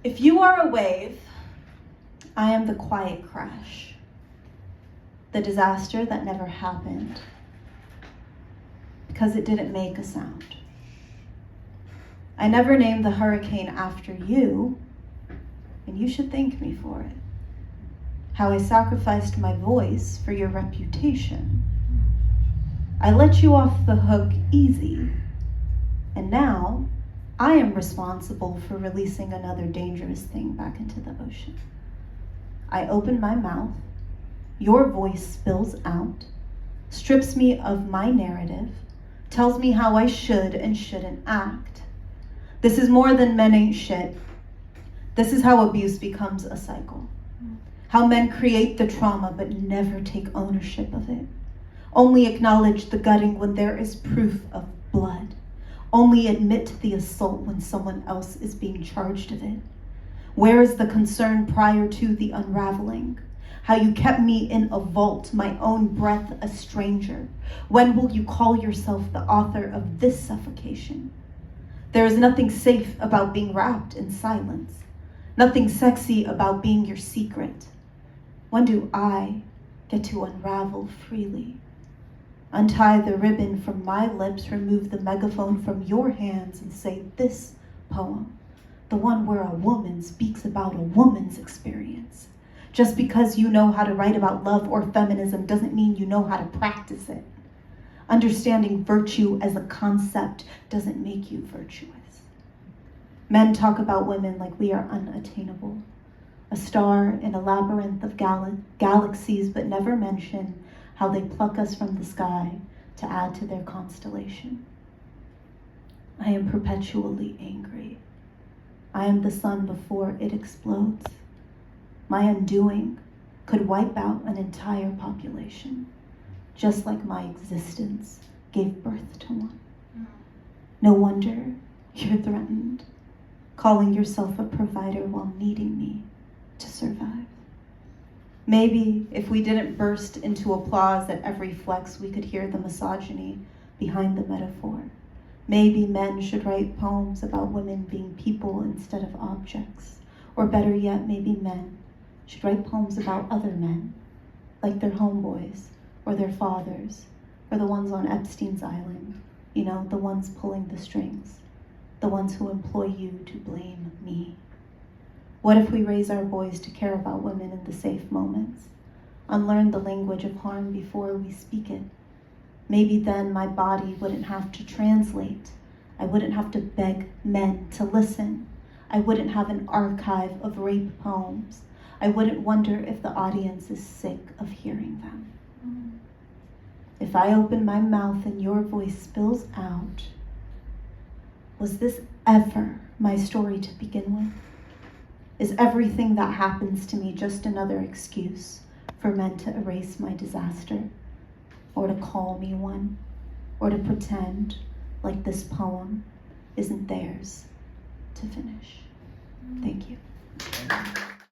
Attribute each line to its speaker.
Speaker 1: If you are a wave, I am the quiet crash, the disaster that never happened because it didn't make a sound. I never named the hurricane after you, and you should thank me for it. How I sacrificed my voice for your reputation. I let you off the hook easy, and now I am responsible for releasing another dangerous thing back into the ocean. I open my mouth, your voice spills out, strips me of my narrative, tells me how I should and shouldn't act. This is more than men ain't shit. This is how abuse becomes a cycle. How men create the trauma but never take ownership of it. Only acknowledge the gutting when there is proof of blood. Only admit the assault when someone else is being charged of it. Where is the concern prior to the unraveling? How you kept me in a vault, my own breath a stranger. When will you call yourself the author of this suffocation? There is nothing safe about being wrapped in silence. Nothing sexy about being your secret. When do I get to unravel freely? Untie the ribbon from my lips, remove the megaphone from your hands and say this poem, the one where a woman speaks about a woman's experience. Just because you know how to write about love or feminism doesn't mean you know how to practice it. Understanding virtue as a concept doesn't make you virtuous. Men talk about women like we are unattainable, a star in a labyrinth of galaxies, but never mention how they pluck us from the sky to add to their constellation. I am perpetually angry. I am the sun before it explodes. My undoing could wipe out an entire population, just like my existence gave birth to one. No wonder you're threatened, calling yourself a provider while needing me to survive. Maybe if we didn't burst into applause at every flex, we could hear the misogyny behind the metaphor. Maybe men should write poems about women being people instead of objects. Or better yet, maybe men should write poems about other men, like their homeboys, or their fathers, or the ones on Epstein's island, you know, the ones pulling the strings, the ones who employ you to blame me. What if we raise our boys to care about women in the safe moments? Unlearn the language of harm before we speak it. Maybe then my body wouldn't have to translate. I wouldn't have to beg men to listen. I wouldn't have an archive of rape poems. I wouldn't wonder if the audience is sick of hearing them. If I open my mouth and your voice spills out, was this ever my story to begin with? Is everything that happens to me just another excuse for men to erase my disaster, or to call me one, or to pretend like this poem isn't theirs to finish? Thank you.